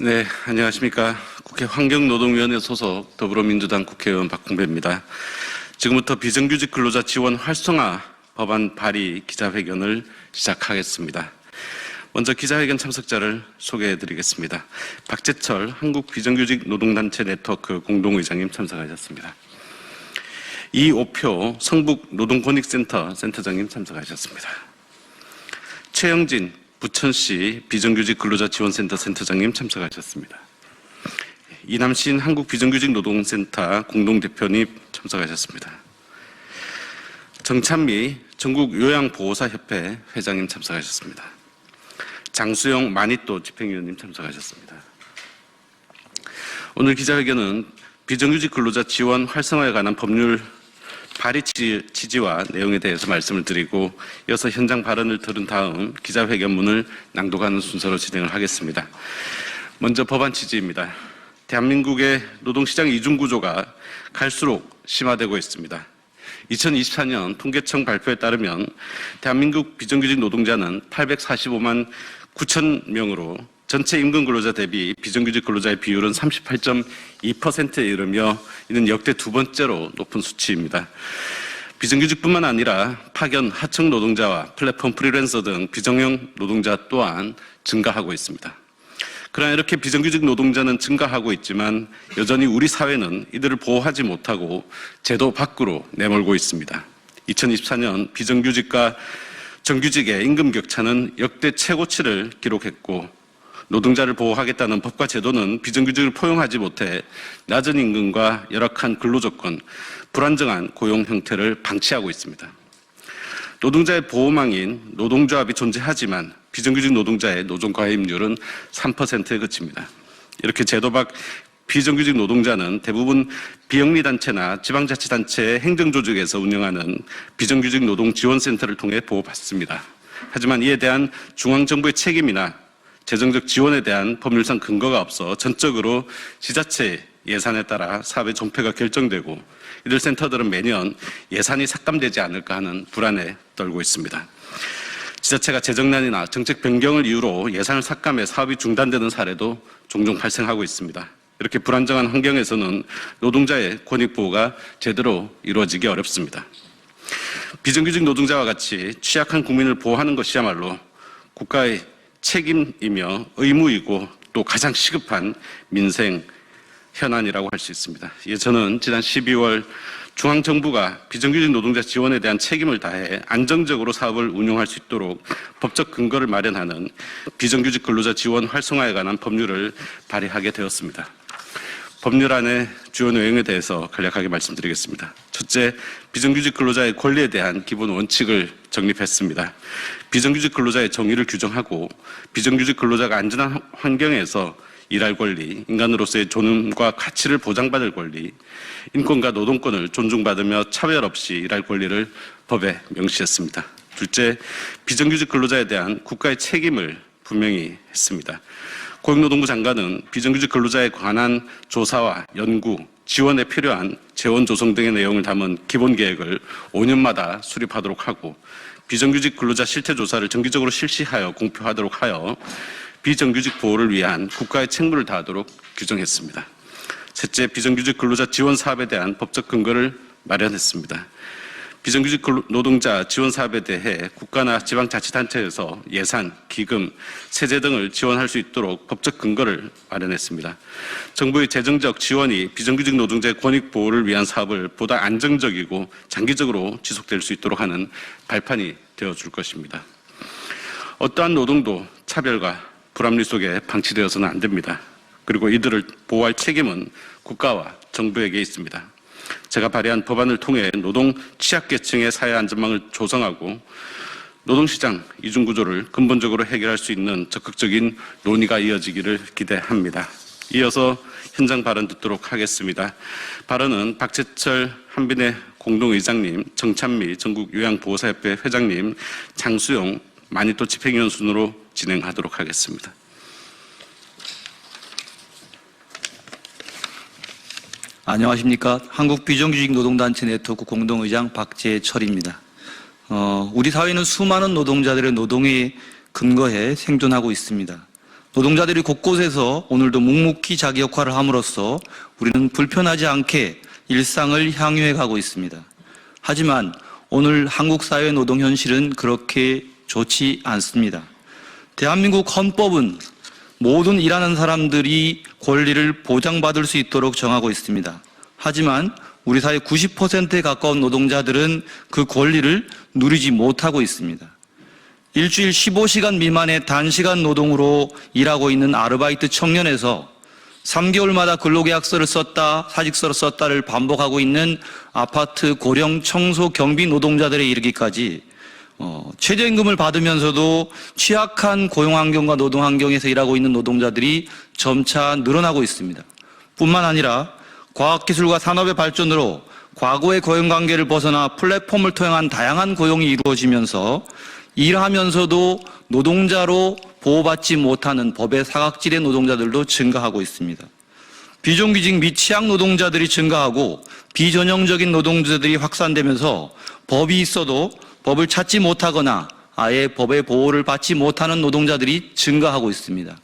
네, 안녕하십니까. 국회 환경노동위원회 소속 더불어민주당 국회의원 박홍배입니다. 지금부터 비정규직 근로자 지원 활성화 법안 발의 기자회견을 시작하겠습니다. 먼저 기자회견 참석자를 소개해드리겠습니다. 박재철 한국비정규직 노동단체 네트워크 공동의장님 참석하셨습니다. 이오표 성북노동권익센터 센터장님 참석하셨습니다. 최영진 부천시 비정규직 근로자 지원센터 센터장님 참석하셨습니다. 이남신 한국비정규직 노동센터 공동대표님 참석하셨습니다. 정찬미 전국요양보호사협회 회장님 참석하셨습니다. 장수영 마니또 집행위원님 참석하셨습니다. 오늘 기자회견은 비정규직 근로자 지원 활성화에 관한 법률 발의 취지와 내용에 대해서 말씀을 드리고 이어서 현장 발언을 들은 다음 기자회견문을 낭독하는 순서로 진행을 하겠습니다. 먼저 법안 취지입니다. 대한민국의 노동시장 이중구조가 갈수록 심화되고 있습니다. 2024년 통계청 발표에 따르면 대한민국 비정규직 노동자는 845만 9천 명으로 전체 임금 근로자 대비 비정규직 근로자의 비율은 38.2%에 이르며 이는 역대 두 번째로 높은 수치입니다. 비정규직뿐만 아니라 파견, 하청 노동자와 플랫폼 프리랜서 등 비정형 노동자 또한 증가하고 있습니다. 그러나 이렇게 비정규직 노동자는 증가하고 있지만 여전히 우리 사회는 이들을 보호하지 못하고 제도 밖으로 내몰고 있습니다. 2024년 비정규직과 정규직의 임금 격차는 역대 최고치를 기록했고 노동자를 보호하겠다는 법과 제도는 비정규직을 포용하지 못해 낮은 임금과 열악한 근로조건, 불안정한 고용 형태를 방치하고 있습니다. 노동자의 보호망인 노동조합이 존재하지만 비정규직 노동자의 노동 가입률은 3%에 그칩니다. 이렇게 제도 밖 비정규직 노동자는 대부분 비영리단체나 지방자치단체의 행정조직에서 운영하는 비정규직 노동지원센터를 통해 보호받습니다. 하지만 이에 대한 중앙정부의 책임이나 재정적 지원에 대한 법률상 근거가 없어 전적으로 지자체 예산에 따라 사업의 존폐가 결정되고 이들 센터들은 매년 예산이 삭감되지 않을까 하는 불안에 떨고 있습니다. 지자체가 재정난이나 정책 변경을 이유로 예산을 삭감해 사업이 중단되는 사례도 종종 발생하고 있습니다. 이렇게 불안정한 환경에서는 노동자의 권익보호가 제대로 이루어지기 어렵습니다. 비정규직 노동자와 같이 취약한 국민을 보호하는 것이야말로 국가의 책임이며 의무이고 또 가장 시급한 민생 현안이라고 할 수 있습니다. 저는 지난 12월 중앙정부가 비정규직 노동자 지원에 대한 책임을 다해 안정적으로 사업을 운영할 수 있도록 법적 근거를 마련하는 비정규직 근로자 지원 활성화에 관한 법률을 발의하게 되었습니다. 법률안의 주요 내용에 대해서 간략하게 말씀드리겠습니다. 첫째, 비정규직 근로자의 권리에 대한 기본 원칙을 정립했습니다. 비정규직 근로자의 정의를 규정하고 비정규직 근로자가 안전한 환경에서 일할 권리, 인간으로서의 존엄과 가치를 보장받을 권리, 인권과 노동권을 존중받으며 차별 없이 일할 권리를 법에 명시했습니다. 둘째, 비정규직 근로자에 대한 국가의 책임을 분명히 했습니다. 고용노동부 장관은 비정규직 근로자에 관한 조사와 연구, 지원에 필요한 재원 조성 등의 내용을 담은 기본계획을 5년마다 수립하도록 하고 비정규직 근로자 실태조사를 정기적으로 실시하여 공표하도록 하여 비정규직 보호를 위한 국가의 책무를 다하도록 규정했습니다. 셋째, 비정규직 근로자 지원 사업에 대한 법적 근거를 마련했습니다. 비정규직 노동자 지원 사업에 대해 국가나 지방자치단체에서 예산, 기금, 세제 등을 지원할 수 있도록 법적 근거를 마련했습니다. 정부의 재정적 지원이 비정규직 노동자의 권익 보호를 위한 사업을 보다 안정적이고 장기적으로 지속될 수 있도록 하는 발판이 되어줄 것입니다. 어떠한 노동도 차별과 불합리 속에 방치되어서는 안 됩니다. 그리고 이들을 보호할 책임은 국가와 정부에게 있습니다. 제가 발의한 법안을 통해 노동 취약계층의 사회 안전망을 조성하고 노동시장 이중구조를 근본적으로 해결할 수 있는 적극적인 논의가 이어지기를 기대합니다. 이어서 현장 발언 듣도록 하겠습니다. 발언은 박재철 한빈의 공동의장님, 정찬미 전국요양보호사협회 회장님, 장수영 마니또 집행위원 순으로 진행하도록 하겠습니다. 안녕하십니까. 한국비정규직 노동단체 네트워크 공동의장 박재철입니다. 우리 사회는 수많은 노동자들의 노동에 근거해 생존하고 있습니다. 노동자들이 곳곳에서 오늘도 묵묵히 자기 역할을 함으로써 우리는 불편하지 않게 일상을 향유해 가고 있습니다. 하지만 오늘 한국 사회 노동 현실은 그렇게 좋지 않습니다. 대한민국 헌법은 모든 일하는 사람들이 권리를 보장받을 수 있도록 정하고 있습니다. 하지만 우리 사회 90%에 가까운 노동자들은 그 권리를 누리지 못하고 있습니다. 일주일 15시간 미만의 단시간 노동으로 일하고 있는 아르바이트 청년에서 3개월마다 근로계약서를 썼다, 사직서를 썼다를 반복하고 있는 아파트 고령 청소 경비 노동자들에 이르기까지 최저임금을 받으면서도 취약한 고용환경과 노동환경에서 일하고 있는 노동자들이 점차 늘어나고 있습니다. 뿐만 아니라 과학기술과 산업의 발전으로 과거의 고용관계를 벗어나 플랫폼을 통한 다양한 고용이 이루어지면서 일하면서도 노동자로 보호받지 못하는 법의 사각지대 노동자들도 증가하고 있습니다. 비정규직 및 취약 노동자들이 증가하고 비전형적인 노동자들이 확산되면서 법이 있어도 법을 찾지 못하거나 아예 법의 보호를 받지 못하는 노동자들이 증가하고 있습니다.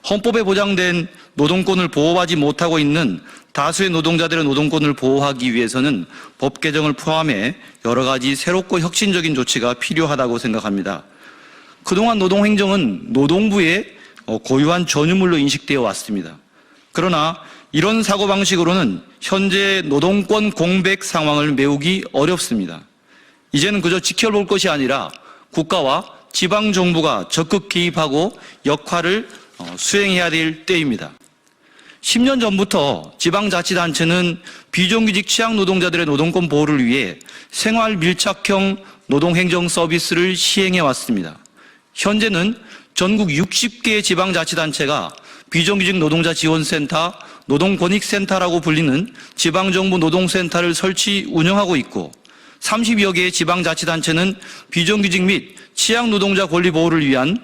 헌법에 보장된 노동권을 보호하지 못하고 있는 다수의 노동자들의 노동권을 보호하기 위해서는 법 개정을 포함해 여러 가지 새롭고 혁신적인 조치가 필요하다고 생각합니다. 그동안 노동행정은 노동부의 고유한 전유물로 인식되어 왔습니다. 그러나 이런 사고방식으로는 현재 노동권 공백 상황을 메우기 어렵습니다. 이제는 그저 지켜볼 것이 아니라 국가와 지방정부가 적극 개입하고 역할을 수행해야 될 때입니다. 10년 전부터 지방자치단체는 비정규직 취약 노동자들의 노동권 보호를 위해 생활 밀착형 노동행정 서비스를 시행해 왔습니다. 현재는 전국 60개의 지방자치단체가 비정규직 노동자 지원센터, 노동권익센터라고 불리는 지방정부 노동센터를 설치 운영하고 있고 30여 개의 지방자치단체는 비정규직 및 취약 노동자 권리 보호를 위한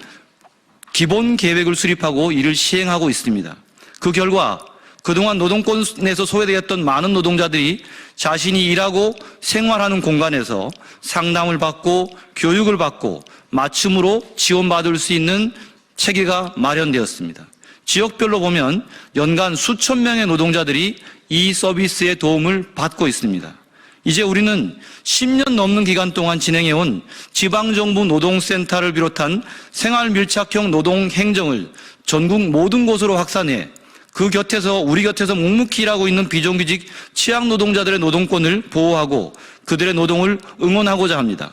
기본 계획을 수립하고 이를 시행하고 있습니다. 그 결과 그동안 노동권에서 소외되었던 많은 노동자들이 자신이 일하고 생활하는 공간에서 상담을 받고 교육을 받고 맞춤으로 지원받을 수 있는 체계가 마련되었습니다. 지역별로 보면 연간 수천 명의 노동자들이 이 서비스의 도움을 받고 있습니다. 이제 우리는 10년 넘는 기간 동안 진행해온 지방정부 노동센터를 비롯한 생활밀착형 노동행정을 전국 모든 곳으로 확산해 그 곁에서 우리 곁에서 묵묵히 일하고 있는 비정규직 취약 노동자들의 노동권을 보호하고 그들의 노동을 응원하고자 합니다.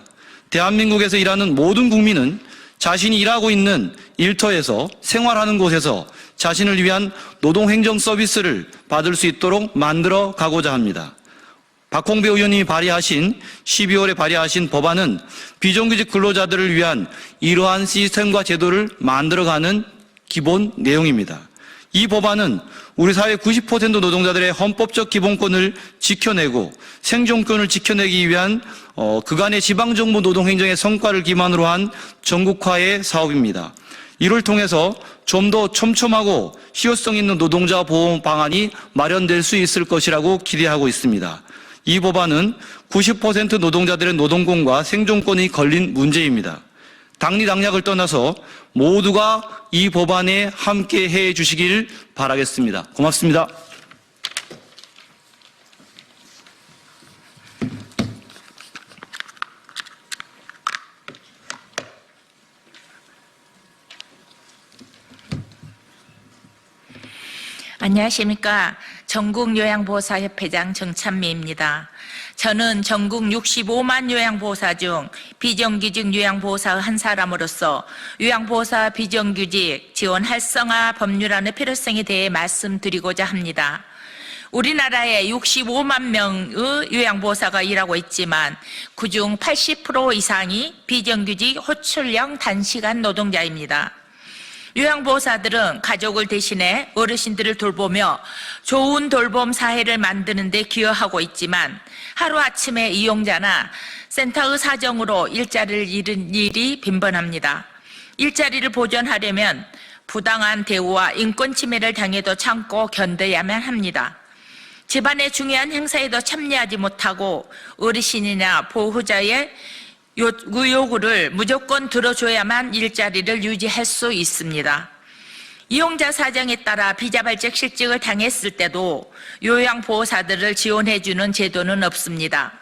대한민국에서 일하는 모든 국민은 자신이 일하고 있는 일터에서 생활하는 곳에서 자신을 위한 노동행정 서비스를 받을 수 있도록 만들어 가고자 합니다. 박홍배 의원님이 12월에 발의하신 법안은 비정규직 근로자들을 위한 이러한 시스템과 제도를 만들어가는 기본 내용입니다. 이 법안은 우리 사회 90% 노동자들의 헌법적 기본권을 지켜내고 생존권을 지켜내기 위한 그간의 지방정부 노동행정의 성과를 기반으로 한 전국화의 사업입니다. 이를 통해서 좀 더 촘촘하고 실효성 있는 노동자 보호 방안이 마련될 수 있을 것이라고 기대하고 있습니다. 이 법안은 90% 노동자들의 노동권과 생존권이 걸린 문제입니다. 당리당략을 떠나서 모두가 이 법안에 함께 해 주시길 바라겠습니다. 고맙습니다. 안녕하십니까. 전국요양보호사협회장 정찬미입니다. 저는 전국 65만 요양보호사 중 비정규직 요양보호사 한 사람으로서 요양보호사 비정규직 지원 활성화 법률안의 필요성에 대해 말씀드리고자 합니다. 우리나라에 65만 명의 요양보호사가 일하고 있지만 그중 80% 이상이 비정규직 호출형 단시간 노동자입니다. 요양보호사들은 가족을 대신해 어르신들을 돌보며 좋은 돌봄 사회를 만드는 데 기여하고 있지만 하루아침에 이용자나 센터의 사정으로 일자리를 잃은 일이 빈번합니다. 일자리를 보존하려면 부당한 대우와 인권 침해를 당해도 참고 견뎌야만 합니다. 집안의 중요한 행사에도 참여하지 못하고 어르신이나 보호자의 요구를 무조건 들어줘야만 일자리를 유지할 수 있습니다. 이용자 사정에 따라 비자발적 실직을 당했을 때도 요양보호사들을 지원해주는 제도는 없습니다.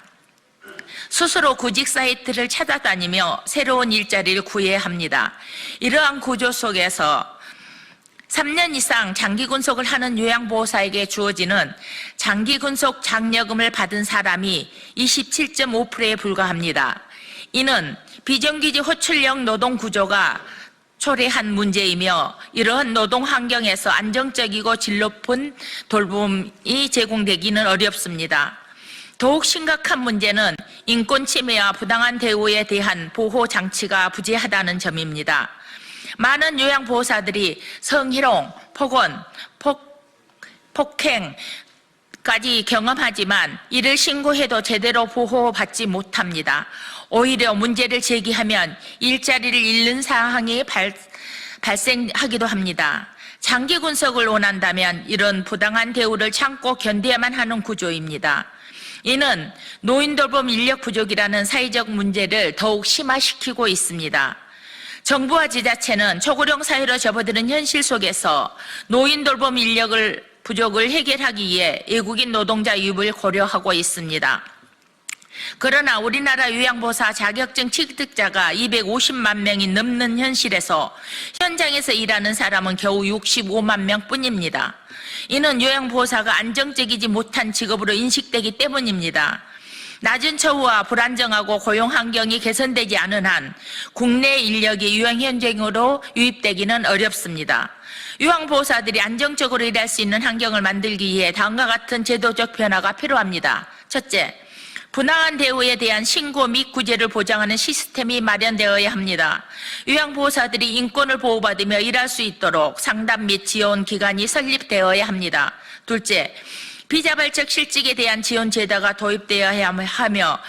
스스로 구직 사이트를 찾아다니며 새로운 일자리를 구해야 합니다. 이러한 구조 속에서 3년 이상 장기근속을 하는 요양보호사에게 주어지는 장기근속 장려금을 받은 사람이 27.5%에 불과합니다. 이는 비정규직 호출형 노동구조가 초래한 문제이며 이러한 노동 환경에서 안정적이고 질 높은 돌봄이 제공되기는 어렵습니다. 더욱 심각한 문제는 인권 침해와 부당한 대우에 대한 보호 장치가 부재하다는 점입니다. 많은 요양보호사들이 성희롱, 폭언, 폭행까지 경험하지만 이를 신고해도 제대로 보호받지 못합니다. 오히려 문제를 제기하면 일자리를 잃는 상황이 발생하기도 합니다. 장기 군속을 원한다면 이런 부당한 대우를 참고 견뎌야만 하는 구조입니다. 이는 노인 돌봄 인력 부족이라는 사회적 문제를 더욱 심화시키고 있습니다. 정부와 지자체는 초고령 사회로 접어드는 현실 속에서 노인 돌봄 인력을 부족을 해결하기 위해 외국인 노동자 유입을 고려하고 있습니다. 그러나 우리나라 요양보호사 자격증 취득자가 250만 명이 넘는 현실에서 현장에서 일하는 사람은 겨우 65만 명뿐입니다. 이는 요양보호사가 안정적이지 못한 직업으로 인식되기 때문입니다. 낮은 처우와 불안정하고 고용 환경이 개선되지 않은 한 국내 인력이 요양 현장으로 유입되기는 어렵습니다. 요양보호사들이 안정적으로 일할 수 있는 환경을 만들기 위해 다음과 같은 제도적 변화가 필요합니다. 첫째, 부당한 대우에 대한 신고 및 구제를 보장하는 시스템이 마련되어야 합니다. 요양보호사들이 인권을 보호받으며 일할 수 있도록 상담 및 지원 기관이 설립되어야 합니다. 둘째, 비자발적 실직에 대한 지원 제도가 도입되어야 하며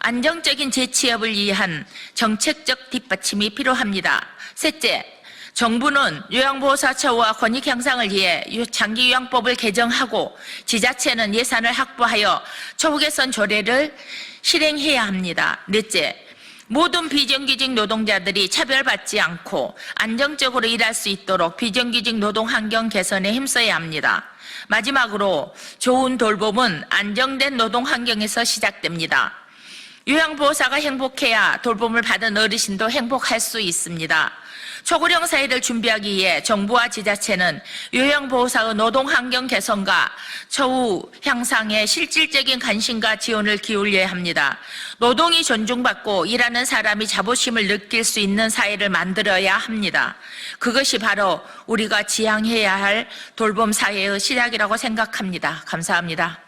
안정적인 재취업을 위한 정책적 뒷받침이 필요합니다. 셋째, 정부는 요양보호사 처우와 권익 향상을 위해 장기요양법을 개정하고 지자체는 예산을 확보하여 처우 개선 조례를 실행해야 합니다. 넷째, 모든 비정규직 노동자들이 차별받지 않고 안정적으로 일할 수 있도록 비정규직 노동 환경 개선에 힘써야 합니다. 마지막으로 좋은 돌봄은 안정된 노동 환경에서 시작됩니다. 요양보호사가 행복해야 돌봄을 받은 어르신도 행복할 수 있습니다. 초고령 사회를 준비하기 위해 정부와 지자체는 요양보호사의 노동환경 개선과 처우 향상에 실질적인 관심과 지원을 기울여야 합니다. 노동이 존중받고 일하는 사람이 자부심을 느낄 수 있는 사회를 만들어야 합니다. 그것이 바로 우리가 지향해야 할 돌봄 사회의 시작이라고 생각합니다. 감사합니다.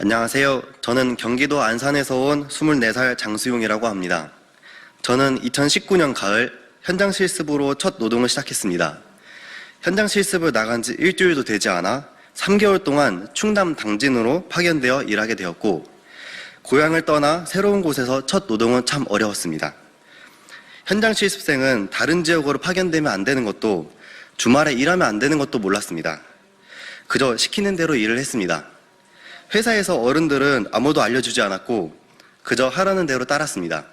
안녕하세요. 저는 경기도 안산에서 온 24살 장수용이라고 합니다. 저는 2019년 가을 현장 실습으로 첫 노동을 시작했습니다. 현장 실습을 나간 지 일주일도 되지 않아 3개월 동안 충남 당진으로 파견되어 일하게 되었고, 고향을 떠나 새로운 곳에서 첫 노동은 참 어려웠습니다. 현장 실습생은 다른 지역으로 파견되면 안 되는 것도, 주말에 일하면 안 되는 것도 몰랐습니다. 그저 시키는 대로 일을 했습니다. 회사에서 어른들은 아무도 알려주지 않았고 그저 하라는 대로 따랐습니다.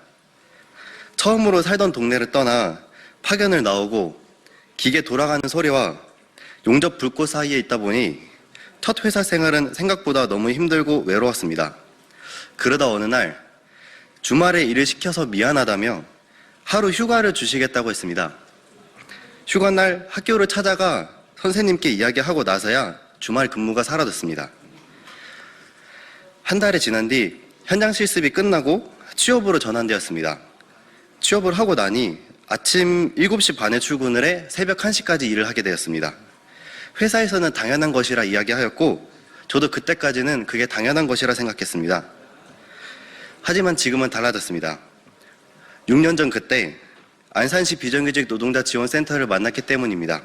처음으로 살던 동네를 떠나 파견을 나오고 기계 돌아가는 소리와 용접 불꽃 사이에 있다 보니 첫 회사 생활은 생각보다 너무 힘들고 외로웠습니다. 그러다 어느 날 주말에 일을 시켜서 미안하다며 하루 휴가를 주시겠다고 했습니다. 휴가날 학교를 찾아가 선생님께 이야기하고 나서야 주말 근무가 사라졌습니다. 한 달이 지난 뒤 현장 실습이 끝나고 취업으로 전환되었습니다. 취업을 하고 나니 아침 7시 반에 출근을 해 새벽 1시까지 일을 하게 되었습니다. 회사에서는 당연한 것이라 이야기하였고 저도 그때까지는 그게 당연한 것이라 생각했습니다. 하지만 지금은 달라졌습니다. 6년 전 그때 안산시 비정규직 노동자 지원센터를 만났기 때문입니다.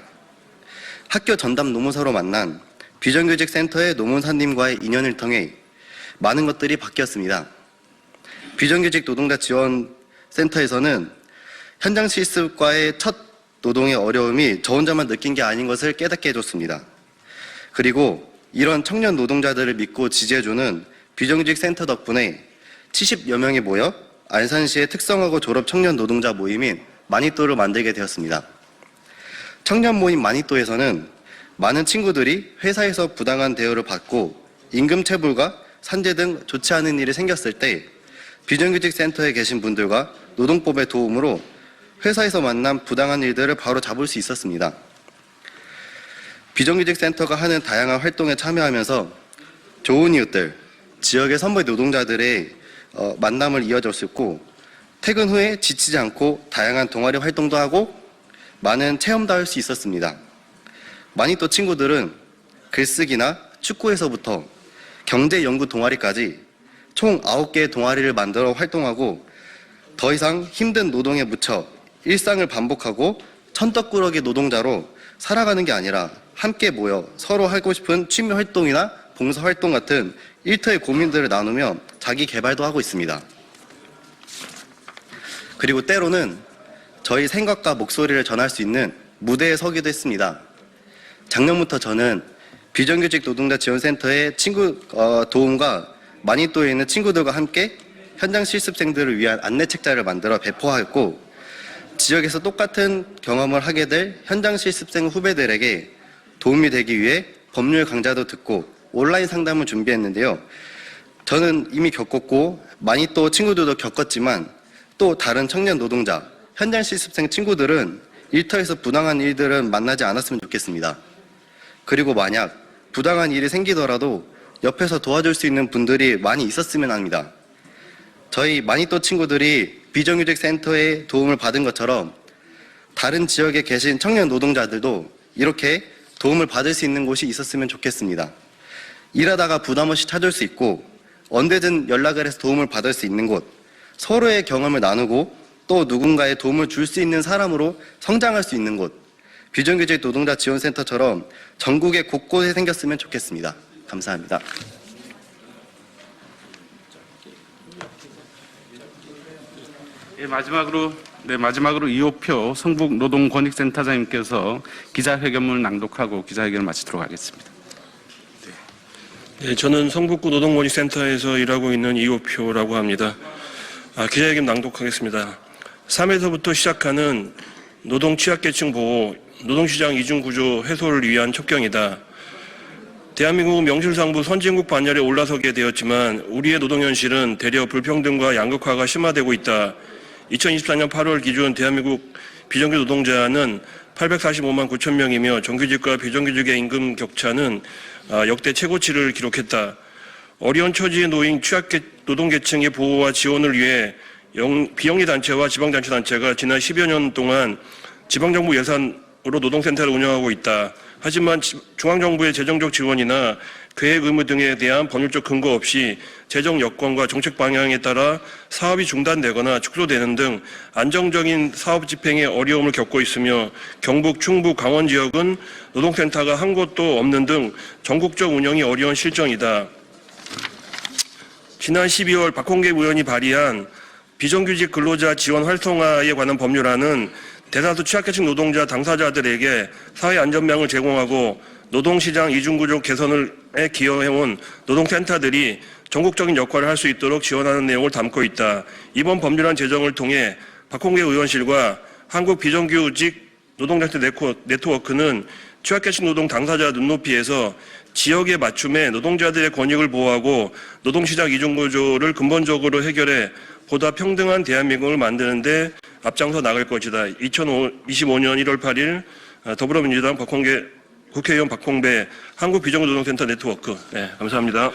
학교 전담 노무사로 만난 비정규직 센터의 노무사님과의 인연을 통해 많은 것들이 바뀌었습니다. 비정규직 노동자 지원센터에서는 현장 실습과의 첫 노동의 어려움이 저 혼자만 느낀 게 아닌 것을 깨닫게 해줬습니다. 그리고 이런 청년 노동자들을 믿고 지지해주는 비정규직 센터 덕분에 70여 명이 모여 안산시의 특성화고 졸업 청년 노동자 모임인 마니또를 만들게 되었습니다. 청년 모임 마니또에서는 많은 친구들이 회사에서 부당한 대우를 받고 임금 체불과 산재 등 좋지 않은 일이 생겼을 때 비정규직 센터에 계신 분들과 노동법의 도움으로 회사에서 만난 부당한 일들을 바로 잡을 수 있었습니다. 비정규직 센터가 하는 다양한 활동에 참여하면서 좋은 이웃들, 지역의 선배 노동자들의 만남을 이어졌었고 퇴근 후에 지치지 않고 다양한 동아리 활동도 하고 많은 체험도 할 수 있었습니다. 마니또 친구들은 글쓰기나 축구에서부터 경제연구 동아리까지 총 9개의 동아리를 만들어 활동하고 더 이상 힘든 노동에 묻혀 일상을 반복하고 천떡꾸러기 노동자로 살아가는 게 아니라 함께 모여 서로 하고 싶은 취미 활동이나 봉사 활동 같은 일터의 고민들을 나누며 자기 개발도 하고 있습니다. 그리고 때로는 저희 생각과 목소리를 전할 수 있는 무대에 서기도 했습니다. 작년부터 저는 비정규직 노동자 지원센터의 친구 도움과 마니또에 있는 친구들과 함께 현장 실습생들을 위한 안내 책자를 만들어 배포하였고 지역에서 똑같은 경험을 하게 될 현장 실습생 후배들에게 도움이 되기 위해 법률 강좌도 듣고 온라인 상담을 준비했는데요. 저는 이미 겪었고 마니또 친구들도 겪었지만 또 다른 청년 노동자, 현장 실습생 친구들은 일터에서 부당한 일들은 만나지 않았으면 좋겠습니다. 그리고 만약 부당한 일이 생기더라도 옆에서 도와줄 수 있는 분들이 많이 있었으면 합니다. 저희 마니또 친구들이 비정규직 센터의 도움을 받은 것처럼 다른 지역에 계신 청년 노동자들도 이렇게 도움을 받을 수 있는 곳이 있었으면 좋겠습니다. 일하다가 부담 없이 찾을 수 있고 언제든 연락을 해서 도움을 받을 수 있는 곳, 서로의 경험을 나누고 또 누군가의 도움을 줄 수 있는 사람으로 성장할 수 있는 곳, 비정규직 노동자 지원센터처럼 전국에 곳곳에 생겼으면 좋겠습니다. 감사합니다. 마지막으로 이호표 성북노동권익센터장님께서 기자회견문을 낭독하고 기자회견을 마치도록 하겠습니다. 네, 저는 성북구 노동권익센터에서 일하고 있는 이호표라고 합니다. 기자회견 낭독하겠습니다. 3에서부터 시작하는 노동 취약계층 보호, 노동시장 이중구조 해소를 위한 촉경이다. 대한민국은 명실상부 선진국 반열에 올라서게 되었지만 우리의 노동 현실은 대려 불평등과 양극화가 심화되고 있다. 2024년 8월 기준 대한민국 비정규직 노동자는 845만 9천 명이며 정규직과 비정규직의 임금 격차는 역대 최고치를 기록했다. 어려운 처지에 놓인 노동계층의 보호와 지원을 위해 비영리단체와 지방자치단체가 지난 10여 년 동안 지방정부 예산으로 노동센터를 운영하고 있다. 하지만 중앙정부의 재정적 지원이나 계획 의무 등에 대한 법률적 근거 없이 재정 여건과 정책 방향에 따라 사업이 중단되거나 축소되는 등 안정적인 사업 집행에 어려움을 겪고 있으며 경북, 충북, 강원 지역은 노동센터가 한 곳도 없는 등 전국적 운영이 어려운 실정이다. 지난 12월 박홍계 의원이 발의한 비정규직 근로자 지원 활성화에 관한 법률안은 대다수 취약계층 노동자 당사자들에게 사회 안전망을 제공하고 노동시장 이중구조 개선에 기여해온 노동센터들이 전국적인 역할을 할 수 있도록 지원하는 내용을 담고 있다. 이번 법률안 제정을 통해 박홍계 의원실과 한국 비정규직 노동정책 네트워크는 취약계층 노동 당사자 눈높이에서 지역에 맞춤해 노동자들의 권익을 보호하고 노동시장 이중구조를 근본적으로 해결해 보다 평등한 대한민국을 만드는 데 앞장서 나갈 것이다. 2025년 1월 8일 더불어민주당 국회의원 박홍배 한국비정규직노동센터 네트워크. 네, 감사합니다.